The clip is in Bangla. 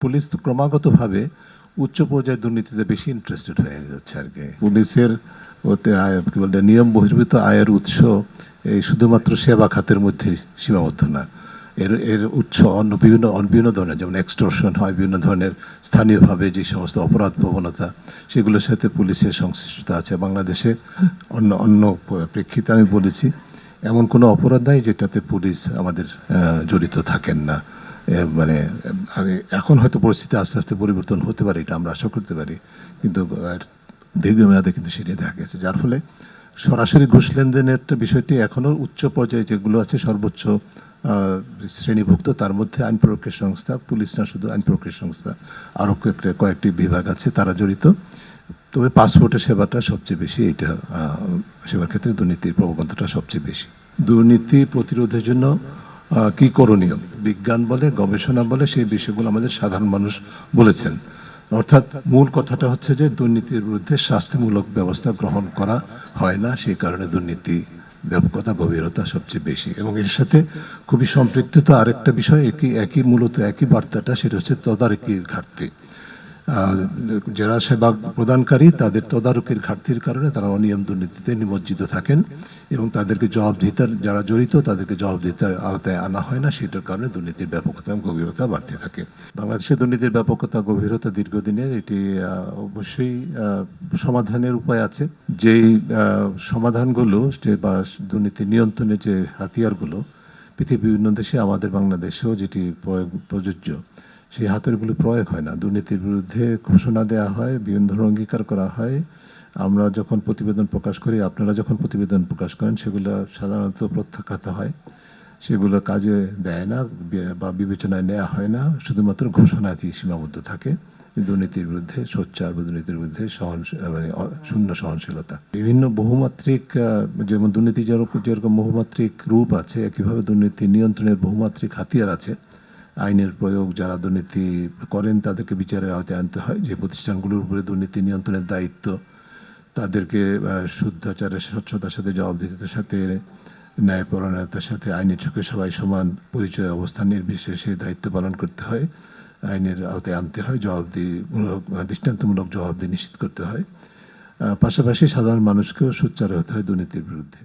পুলিশ তো ক্রমাগতভাবে উচ্চ পর্যায়ে দুর্নীতিতে বেশি ইন্টারেস্টেড হয়ে যাচ্ছে আর কি। পুলিশের ওতে কি বলতে নিয়ম বহির্ভূত আয়ের উৎস এই শুধুমাত্র সেবা খাতের মধ্যে সীমাবদ্ধ না, এর এর উৎস অন্য বিভিন্ন ধরনের, যেমন এক্সটর্শন হয়, বিভিন্ন ধরনের স্থানীয়ভাবে যে সমস্ত অপরাধ প্রবণতা, সেগুলোর সাথে পুলিশের সংশ্লিষ্টতা আছে। বাংলাদেশে অন্য অন্য প্রেক্ষিতে আমি বলেছি, এমন কোনো অপরাধ নাই যেটাতে পুলিশ আমাদের জড়িত থাকেন না। মানে এখন হয়তো পরিস্থিতি আস্তে আস্তে পরিবর্তন হতে পারে, এটা আমরা আশা করতে পারি, কিন্তু দীর্ঘমেয়াদে কিন্তু সেটাই দেখা গেছে, যার ফলে সরাসরি ঘুষ লেনদেনের একটা বিষয়টি এখনও উচ্চ পর্যায়ে যেগুলো আছে সর্বোচ্চ শ্রেণীভুক্ত, তার মধ্যে আইন প্রয়োগের সংস্থা, পুলিশ না শুধু, আইন প্রয়োগের সংস্থা আরও কয়েকটি বিভাগ আছে, তারা জড়িত। তবে পাসপোর্টের সেবাটা সবচেয়ে বেশি, এটা সেবার ক্ষেত্রে দুর্নীতির প্রবণতাটা সবচেয়ে বেশি। দুর্নীতি প্রতিরোধের জন্য কি করণীয়, বিজ্ঞান বলে, গবেষণা বলে, সেই বিষয়গুলো আমাদের সাধারণ মানুষ বলেছেন। অর্থাৎ মূল কথাটা হচ্ছে যে দুর্নীতির বিরুদ্ধে শাস্তিমূলক ব্যবস্থা গ্রহণ করা হয় না, সেই কারণে দুর্নীতি ব্যাপকতা, গভীরতা সবচেয়ে বেশি। এবং এর সাথে খুবই সম্পৃক্ত তো আরেকটা বিষয়, মূলত একই বার্তাটা, সেটা হচ্ছে তদারকির ঘাটতি। যারা সেবা প্রদানকারী তাদের তদারকির ঘাটতির কারণে তারা অনিয়ম দুর্নীতিতে নিমজ্জিত থাকেন, এবং তাদেরকে জবাবদিহিতার, যারা জড়িত তাদেরকে জবাবদিহিতার আওতায় আনা হয় না, সেটার কারণে দুর্নীতির ব্যাপকতা এবং গভীরতা বাড়তে থাকে। বাংলাদেশে দুর্নীতির ব্যাপকতা, গভীরতা দীর্ঘদিনের, এটি অবশ্যই সমাধানের উপায় আছে। যেই সমাধানগুলো বা দুর্নীতি নিয়ন্ত্রণের যে হাতিয়ারগুলো পৃথিবীর বিভিন্ন দেশে, আমাদের বাংলাদেশেও যেটি প্রযোজ্য, সেই হাতিয়ারগুলো প্রয়োগ হয় না। দুর্নীতির বিরুদ্ধে ঘোষণা দেওয়া হয়, বিভিন্ন ধরনের অঙ্গীকার করা হয়। আমরা যখন প্রতিবেদন প্রকাশ করি, আপনারা যখন প্রতিবেদন প্রকাশ করেন, সেগুলো সাধারণত প্রত্যাখ্যাত হয়, সেগুলো কাজে দেয় না বা বিবেচনায় নেওয়া হয় না, শুধুমাত্র ঘোষণাতেই সীমাবদ্ধ থাকে। দুর্নীতির বিরুদ্ধে সোচ্চার বা দুর্নীতির বিরুদ্ধে শূন্য সহনশীলতা। বিভিন্ন বহুমাত্রিক, যেমন দুর্নীতি যেরকম বহুমাত্রিক রূপ আছে, একইভাবে দুর্নীতি নিয়ন্ত্রণের বহুমাত্রিক হাতিয়ার আছে। আইনের প্রয়োগ, যারা দুর্নীতি করেন তাদেরকে বিচারের আওতায় আনতে হয়। যে প্রতিষ্ঠানগুলোর উপরে দুর্নীতি নিয়ন্ত্রণের দায়িত্ব, তাদেরকে শুদ্ধাচারের, স্বচ্ছতার সাথে, জবাবদিহিতার সাথে, ন্যায়পরায়ণতার সাথে, আইনের চোখে সবাই সমান পরিচয়, অবস্থান নির্বিশেষে দায়িত্ব পালন করতে হয়, আইনের আওতায় আনতে হয়, দৃষ্টান্তমূলক জবাবদিহি নিশ্চিত করতে হয়। পাশাপাশি সাধারণ মানুষকেও সোচ্চার হতে হয় দুর্নীতির বিরুদ্ধে।